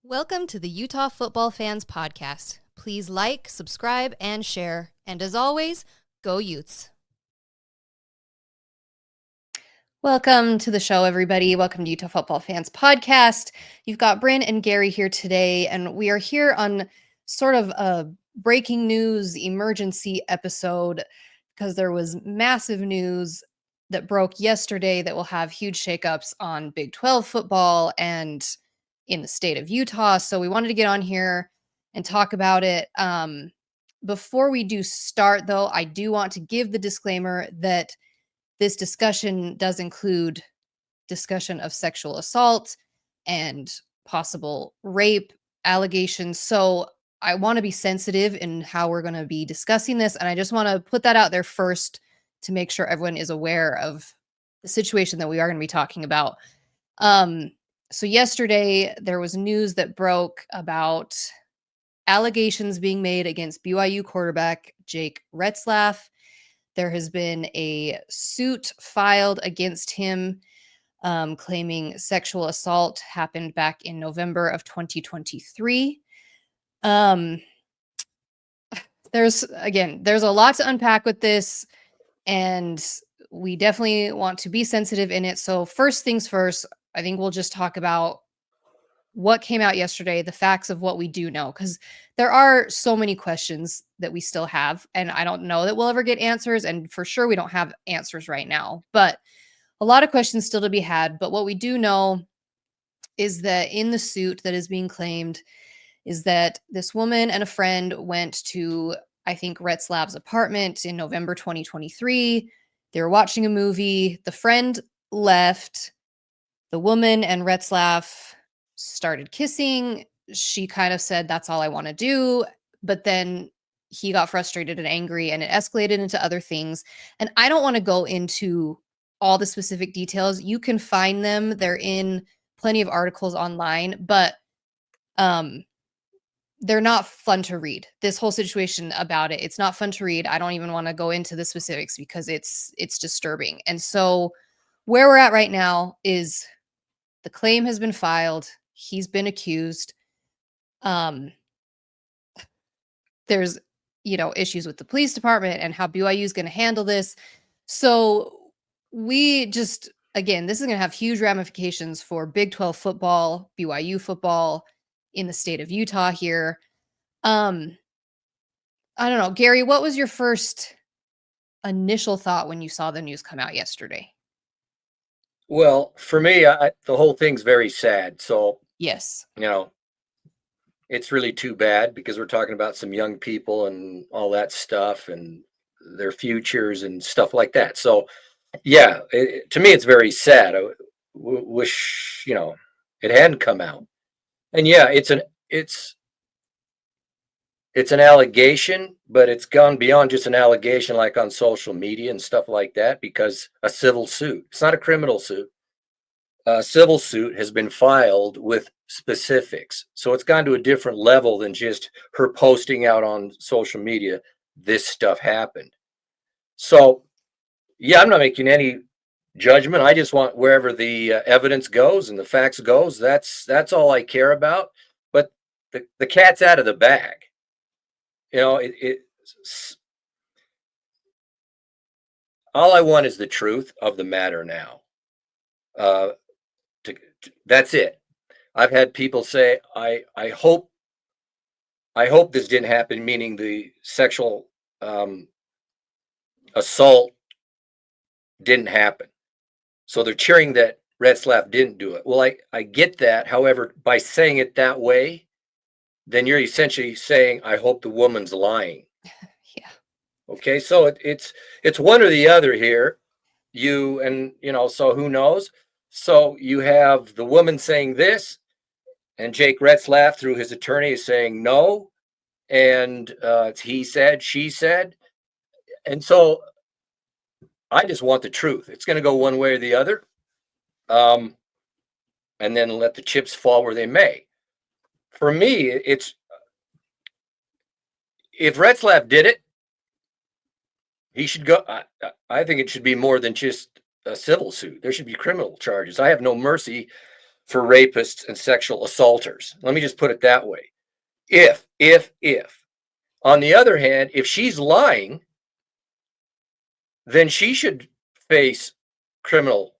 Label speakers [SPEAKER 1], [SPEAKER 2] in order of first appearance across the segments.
[SPEAKER 1] Welcome to the Utah Football Fans Podcast. Please like, subscribe, and share. And as always, go Utes. Welcome to the show, everybody. Welcome to Utah Football Fans Podcast. You've got Bryn and Gary here today, and we are here on sort of a breaking news emergency episode because there was massive news that broke yesterday that will have huge shakeups on Big 12 football and in the state of Utah. So we wanted to get on here and talk about it. Before we do start, though, I do want to give the disclaimer that this discussion does include discussion of sexual assault and possible rape allegations. So I want to be sensitive in how we're going to be discussing this. And I just want to put that out there first to make sure everyone is aware of the situation that we are going to be talking about. So yesterday, there was news that broke about allegations being made against BYU quarterback Jake Retzlaff. There has been a suit filed against him claiming sexual assault happened back in November of 2023. There's a lot to unpack with this, and we definitely want to be sensitive in it. So first things first, I think we'll just talk about what came out yesterday, the facts of what we do know, because there are so many questions that we still have, and I don't know that we'll ever get answers, and for sure we don't have answers right now, but a lot of questions still to be had. But what we do know is that in the suit that is being claimed is that this woman and a friend went to, I think, Retzlaff's apartment in November 2023. They were watching a movie. The friend left. The woman and Retzlaff started kissing. She kind of said, "That's all I want to do." But then he got frustrated and angry, and it escalated into other things. And I don't want to go into all the specific details. You can find them. They're in plenty of articles online, but they're not fun to read. This whole situation about it, it's not fun to read. I don't even want to go into the specifics because it's disturbing. And so where we're at right now is the claim has been filed. He's been accused. There's, issues with the police department and how BYU is going to handle this. So we just, again, this is going to have huge ramifications for Big 12 football, BYU football in the state of Utah here. I don't know, Gary, what was your first initial thought when you saw the news come out yesterday?
[SPEAKER 2] Well, for me, the whole thing's very sad. So,
[SPEAKER 1] Yes.
[SPEAKER 2] It's really too bad because we're talking about some young people and all that stuff and their futures and stuff like that. So, yeah, to me, it's very sad. I wish, it hadn't come out. And yeah, it's an allegation, but it's gone beyond just an allegation like on social media and stuff like that because a civil suit, it's not a criminal suit. A civil suit has been filed with specifics. So it's gone to a different level than just her posting out on social media, this stuff happened. So, yeah, I'm not making any judgment. I just want wherever the evidence goes and the facts goes, that's all I care about. But the cat's out of the bag. All I want is the truth of the matter now. That's it. I've had people say, I hope this didn't happen, meaning the sexual assault didn't happen. So they're cheering that Retzlaff didn't do it. Well, I get that. However, by saying it that way, then you're essentially saying, I hope the woman's lying.
[SPEAKER 1] Yeah.
[SPEAKER 2] Okay, so it's one or the other here. So who knows? So you have the woman saying this, and Jake Retzlaff, through his attorney, is saying no, and it's he said, she said, and so I just want the truth. It's going to go one way or the other, and then let the chips fall where they may. For me, it's if Retzlaff did it, he should go. I think it should be more than just a civil suit. There should be criminal charges. I have no mercy for rapists and sexual assaulters. Let me just put it that way. If. On the other hand, if she's lying, then she should face criminal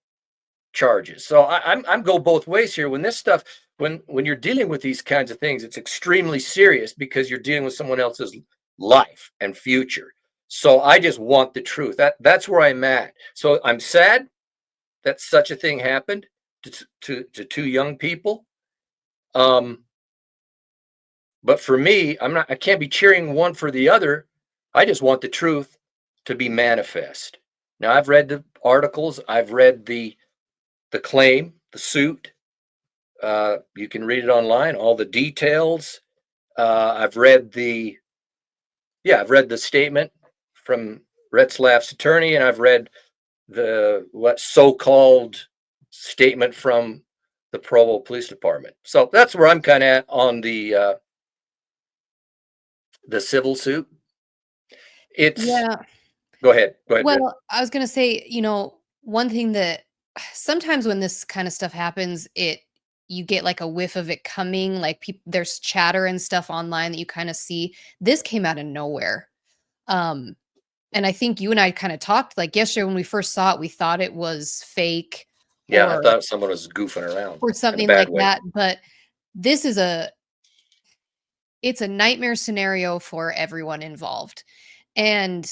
[SPEAKER 2] charges. So I'm go both ways here. When this stuff, when you're dealing with these kinds of things, it's extremely serious because you're dealing with someone else's life and future. So I just want the truth. That's where I'm at. So I'm sad that such a thing happened to two young people. But for me, I can't be cheering one for the other. I just want the truth to be manifest. Now, I've read the articles, I've read the claim, the suit. You can read it online, all the details. I've read the statement from Retzlaff's attorney, and I've read what so-called statement from the Provo Police Department. So that's where I'm kind of at on the civil suit.
[SPEAKER 1] Yeah.
[SPEAKER 2] Go ahead.
[SPEAKER 1] Well, I was gonna say, one thing that sometimes when this kind of stuff happens, you get like a whiff of it coming, like there's chatter and stuff online that you kind of see. This came out of nowhere. And I think you and I kind of talked like yesterday when we first saw it, we thought it was fake.
[SPEAKER 2] Yeah, I thought someone was goofing around
[SPEAKER 1] or something like that. But this is it's a nightmare scenario for everyone involved. And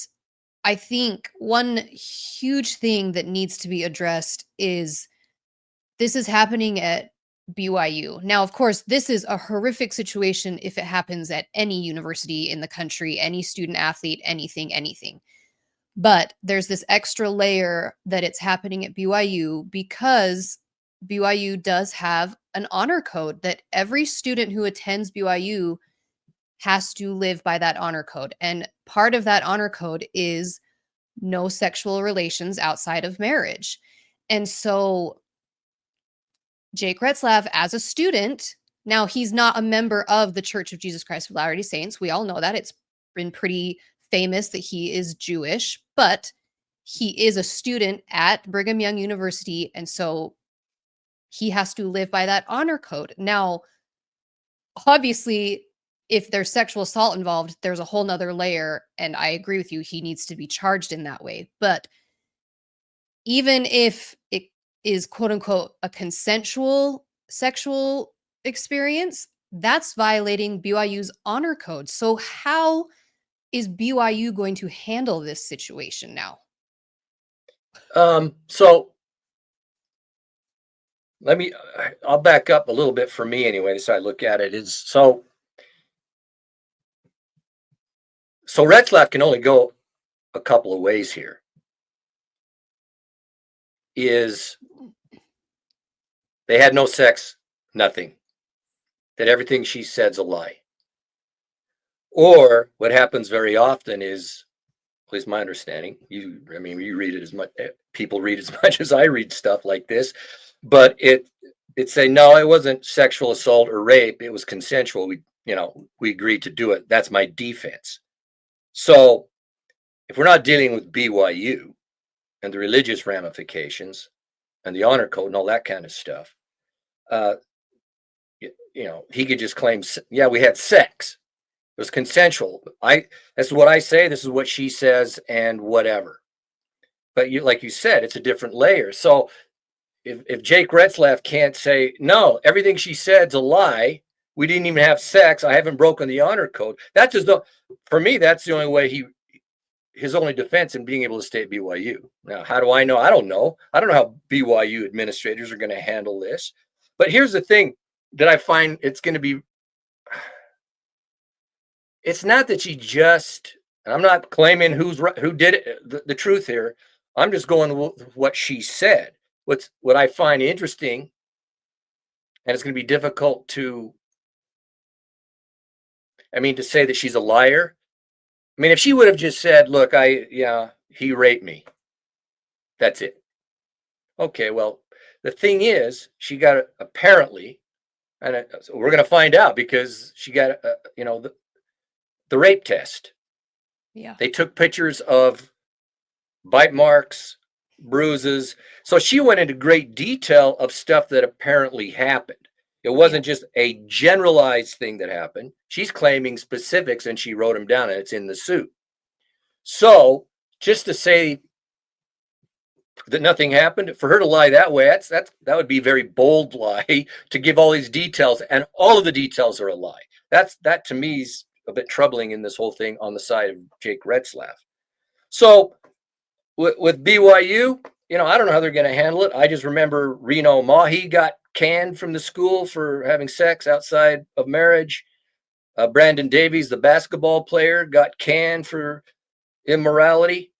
[SPEAKER 1] I think one huge thing that needs to be addressed is this is happening at BYU. Now, of course, this is a horrific situation if it happens at any university in the country, any student athlete, anything. But there's this extra layer that it's happening at BYU because BYU does have an honor code that every student who attends BYU has to live by that honor code. And part of that honor code is no sexual relations outside of marriage. And so Jake Retzlaff, as a student, now he's not a member of the Church of Jesus Christ of Latter-day Saints. We all know that. It's been pretty famous that he is Jewish, but he is a student at Brigham Young University. And so he has to live by that honor code. Now, obviously, if there's sexual assault involved, there's a whole nother layer. And I agree with you. He needs to be charged in that way. But even if it is quote unquote a consensual sexual experience, that's violating BYU's honor code. So how is BYU going to handle this situation now?
[SPEAKER 2] So I'll back up a little bit for me anyway. So I look at it is so Retzlaff can only go a couple of ways here. Is they had no sex, nothing. That everything she said's a lie. Or what happens very often is, at least my understanding, you read it as much, people read as much as I read stuff like this, but it say, no, it wasn't sexual assault or rape. It was consensual. We agreed to do it. That's my defense. So if we're not dealing with BYU and the religious ramifications and the honor code and all that kind of stuff, he could just claim, yeah, we had sex. It was consensual. That's what I say. This is what she says and whatever. But like you said, it's a different layer. So if Jake Retzlaff can't say, no, everything she said's a lie. We didn't even have sex. I haven't broken the honor code. For me, that's the only way his only defense in being able to stay at BYU. Now, how do I know? I don't know. I don't know how BYU administrators are going to handle this. But here's the thing that I find it's going to be. It's not that she just, and I'm not claiming who did it, the truth here. I'm just going with what she said. What I find interesting, and it's going to be difficult to say that she's a liar. If she would have just said, look, he raped me. That's it. Okay, well, the thing is, she got apparently, and so we're going to find out because she got, the rape test.
[SPEAKER 1] Yeah.
[SPEAKER 2] They took pictures of bite marks, bruises. So she went into great detail of stuff that apparently happened. It wasn't just a generalized thing that happened. She's claiming specifics and she wrote them down and it's in the suit. So just to say that nothing happened, for her to lie that way, that would be a very bold lie to give all these details, and all of the details are a lie. That to me is a bit troubling in this whole thing on the side of Jake Retzlaff. So with BYU, I don't know how they're going to handle it. I just remember Reno Mahi got canned from the school for having sex outside of marriage. Brandon Davies, the basketball player, got canned for immorality.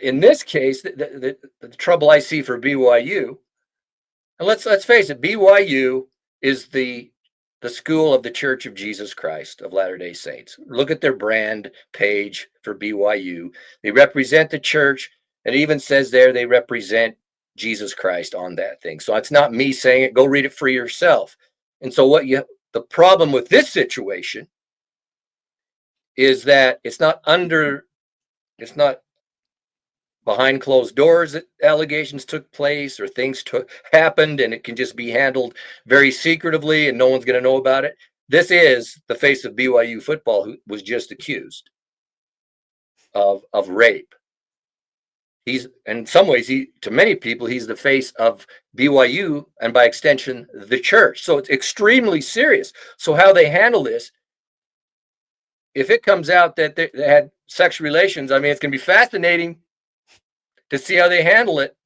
[SPEAKER 2] In this case, the trouble I see for BYU, and let's face it, BYU is the school of the Church of Jesus Christ of Latter-day Saints. Look at their brand page for BYU. They represent the church. It even says there they represent Jesus Christ on that thing. So it's not me saying it. Go read it for yourself. And so the problem with this situation is that it's not behind closed doors that allegations took place or things happened, and it can just be handled very secretively and no one's going to know about it. This is the face of BYU football, who was just accused of rape. He's, in some ways, to many people, he's the face of BYU and by extension, the church. So it's extremely serious. So how they handle this, if it comes out that they had sexual relations, I mean, it's going to be fascinating to see how they handle it.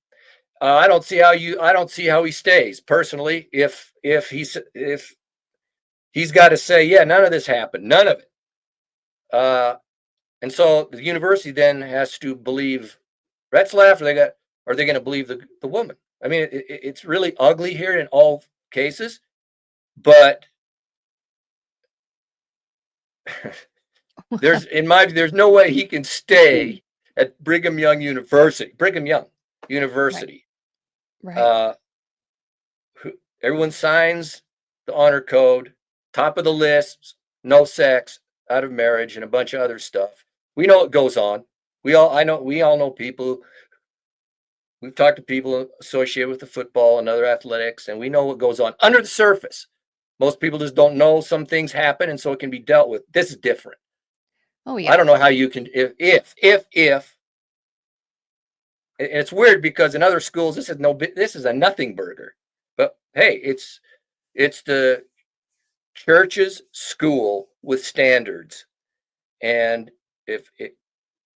[SPEAKER 2] I don't see how he stays personally. If he's got to say, yeah, none of this happened, none of it. And so the university then has to believe Retzlaff, or are they going to believe the woman? I mean, it's really ugly here in all cases, but there's no way he can stay at Brigham Young University.
[SPEAKER 1] Right.
[SPEAKER 2] Everyone signs the honor code, top of the list, no sex, out of marriage, and a bunch of other stuff. We know what goes on. We all know people. We've talked to people associated with the football and other athletics, and we know what goes on under the surface. Most people just don't know some things happen, and so it can be dealt with. This is different.
[SPEAKER 1] Oh yeah.
[SPEAKER 2] I don't know how you can, if and it's weird because in other schools this is a nothing burger, but hey, it's the church's school with standards, and if it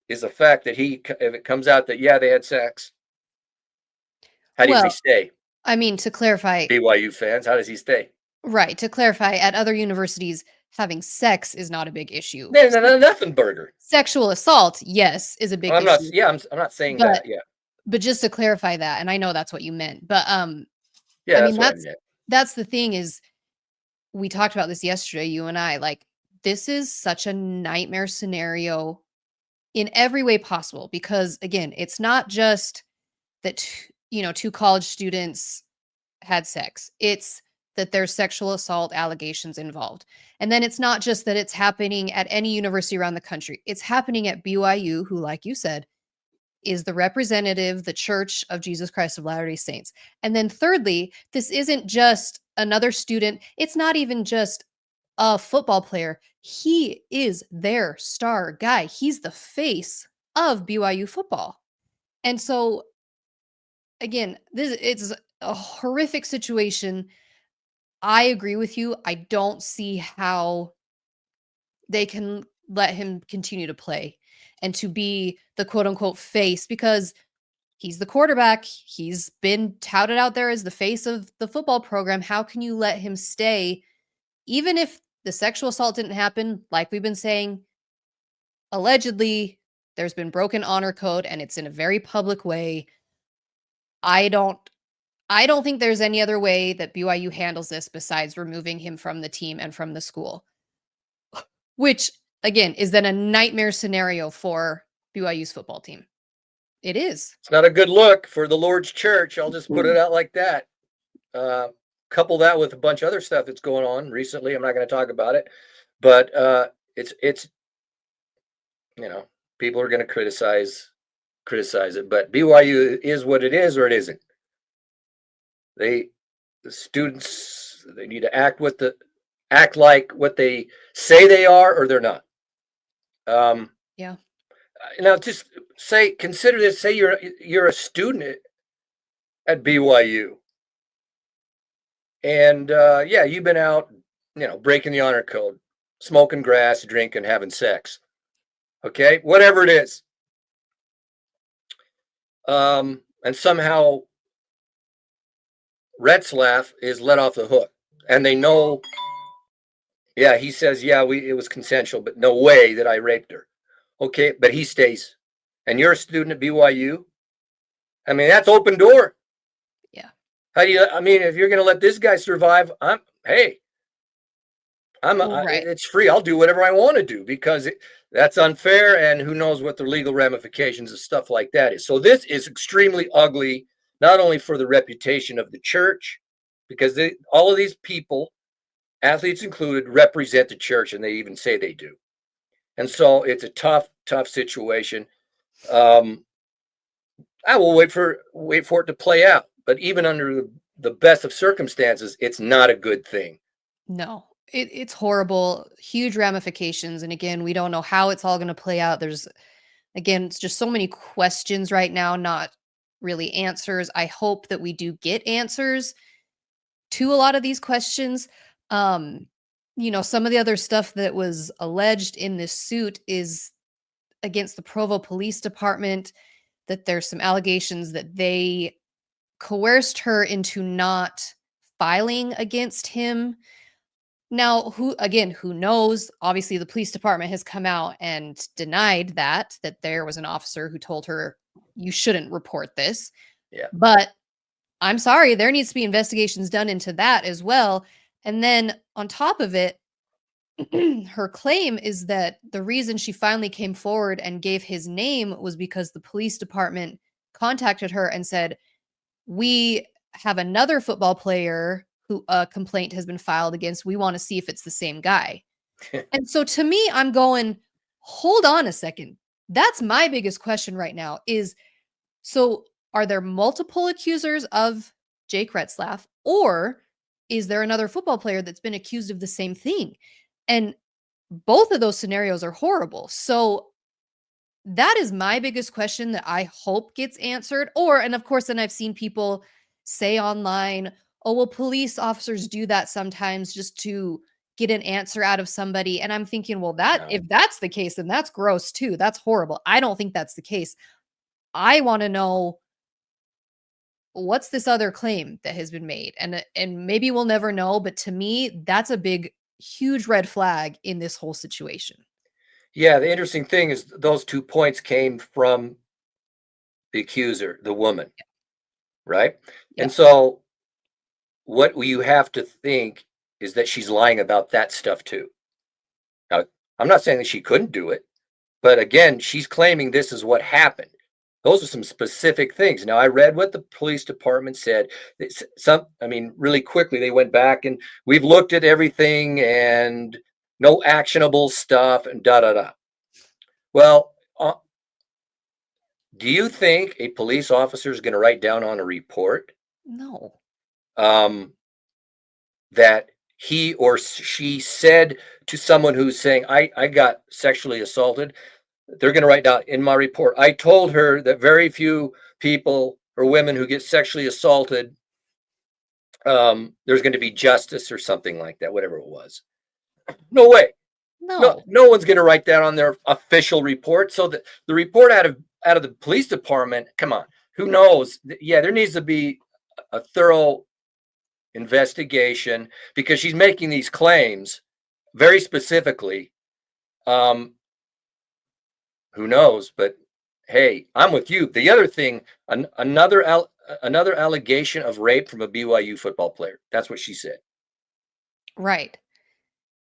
[SPEAKER 2] is a fact that if it comes out that they had sex, how does he stay?
[SPEAKER 1] I mean, to clarify,
[SPEAKER 2] BYU fans, how does he stay?
[SPEAKER 1] right, to clarify, at other universities, having sex is not a big issue.
[SPEAKER 2] No, nothing burger.
[SPEAKER 1] Sexual assault, yes, is a big issue.
[SPEAKER 2] I'm not saying that. Yeah.
[SPEAKER 1] But just to clarify that, and I know that's what you meant, but
[SPEAKER 2] Yeah,
[SPEAKER 1] I mean,
[SPEAKER 2] that's what I meant.
[SPEAKER 1] that's the thing is, we talked about this yesterday, you and I, like, this is such a nightmare scenario in every way possible because, again, it's not just that, two college students had sex. It's that there's sexual assault allegations involved. And then it's not just that it's happening at any university around the country. It's happening at BYU, who, like you said, is the representative, the Church of Jesus Christ of Latter-day Saints. And then thirdly, this isn't just another student. It's not even just a football player. He is their star guy. He's the face of BYU football. And so, again, it's a horrific situation. I agree with you. I don't see how they can let him continue to play and to be the quote unquote face because he's the quarterback. He's been touted out there as the face of the football program. How can you let him stay, even if the sexual assault didn't happen? Like we've been saying, allegedly, there's been broken honor code and it's in a very public way. I don't think there's any other way that BYU handles this besides removing him from the team and from the school, which again is then a nightmare scenario for BYU's football team. It is.
[SPEAKER 2] It's not a good look for the Lord's church. I'll just put it out like that. Couple that with a bunch of other stuff that's going on recently. I'm not going to talk about it, but it's people are going to criticize it, but BYU is what it is or it isn't. The students, they need to act like what they say they are or they're not.
[SPEAKER 1] Yeah.
[SPEAKER 2] Now just consider this, say you're a student at BYU and yeah, you've been out, breaking the honor code, smoking grass, drinking, having sex. Okay, whatever it is. And somehow Retzlaff is let off the hook, and they know. Yeah, he says, yeah, it was consensual, but no way that I raped her. Okay, but he stays, and you're a student at BYU. I mean, that's open door.
[SPEAKER 1] Yeah.
[SPEAKER 2] How do you? I mean, if you're going to let this guy survive, hey,
[SPEAKER 1] Right.
[SPEAKER 2] it's free. I'll do whatever I want to do because that's unfair, and who knows what the legal ramifications of stuff like that is. So this is extremely ugly, not only for the reputation of the church, because all of these people, athletes included, represent the church, and they even say they do. And so it's a tough situation. I will wait for it to play out, but even under the best of circumstances, it's not a good thing.
[SPEAKER 1] No, it's horrible, huge ramifications. And again, we don't know how it's all going to play out. It's just so many questions right now, not really answers. I hope that we do get answers to a lot of these questions. Some of the other stuff that was alleged in this suit is against the Provo Police Department, that there's some allegations that they coerced her into not filing against him. Now, who knows? Obviously, the police department has come out and denied that there was an officer who told her, you shouldn't report this.
[SPEAKER 2] Yeah.
[SPEAKER 1] But I'm sorry, there needs to be investigations done into that as well. And then on top of it, her claim is that the reason she finally came forward and gave his name was because the police department contacted her and said, we have another football player who a complaint has been filed against. We want to see if it's the same guy. And so to me, I'm going, hold on a second. That's my biggest question right now is, so are there multiple accusers of Jake Retzlaff, or is there another football player that's been accused of the same thing? And both of those scenarios are horrible. So that is my biggest question that I hope gets answered. And of course, then I've seen people say online, oh, well, police officers do that sometimes just to get an answer out of somebody. And I'm thinking, well, if that's the case, then that's gross too. That's horrible. I don't think that's the case. I want to know, what's this other claim that has been made? And maybe we'll never know, but to me, that's a big, huge red flag in this whole situation.
[SPEAKER 2] Yeah, the interesting thing is those 2 points came from the accuser, the woman, right?
[SPEAKER 1] Yeah.
[SPEAKER 2] And so what you have to think is that she's lying about that stuff too. Now, I'm not saying that she couldn't do it, but again, she's claiming this is what happened. Those are some specific things. Now, I read what the police department said. Really quickly, they went back and we've looked at everything and no actionable stuff and da da da. Well, do you think a police officer is going to write down on a report
[SPEAKER 1] No.
[SPEAKER 2] that he or she said to someone who's saying, I got sexually assaulted? They're going to write down in my report, I told her that very few people or women who get sexually assaulted, there's going to be justice or something like that, whatever it was. No way.
[SPEAKER 1] No.
[SPEAKER 2] No one's going to write that on their official report. So the report out of the police department, come on, who knows? Yeah, there needs to be a thorough investigation because she's making these claims very specifically. Who knows? But hey, I'm with you. The other thing, another allegation of rape from a BYU football player. That's what she said.
[SPEAKER 1] Right.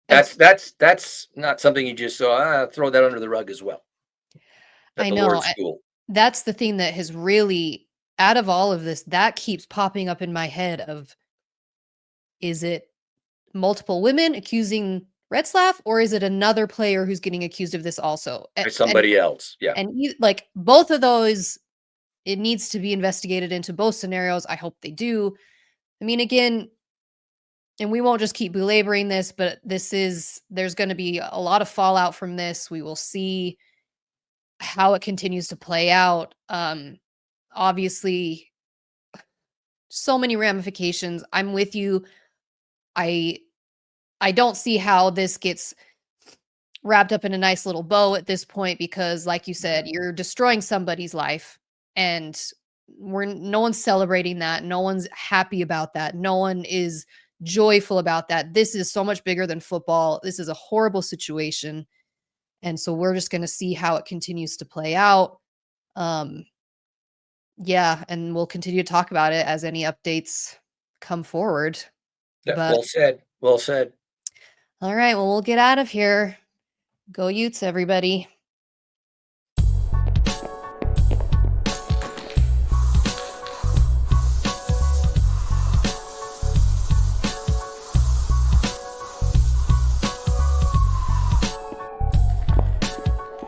[SPEAKER 2] That's not something you just throw that under the rug as well.
[SPEAKER 1] I
[SPEAKER 2] At the
[SPEAKER 1] know.
[SPEAKER 2] Lord's school.
[SPEAKER 1] That's the thing that has really, out of all of this, that keeps popping up in my head of, is it multiple women accusing Retzlaff, or is it another player who's getting accused of this also?
[SPEAKER 2] By somebody else. Yeah.
[SPEAKER 1] And like both of those, it needs to be investigated into both scenarios. I hope they do. I mean, again, and we won't just keep belaboring this, but there's going to be a lot of fallout from this. We will see how it continues to play out. Obviously, so many ramifications. I'm with you. I don't see how this gets wrapped up in a nice little bow at this point because, like you said, you're destroying somebody's life, and no one's celebrating that. No one's happy about that. No one is joyful about that. This is so much bigger than football. This is a horrible situation. And so we're just going to see how it continues to play out. Yeah, and we'll continue to talk about it as any updates come forward.
[SPEAKER 2] Yeah,
[SPEAKER 1] But
[SPEAKER 2] well said. Well said.
[SPEAKER 1] all right, well, we'll get out of here. Go Utes, everybody.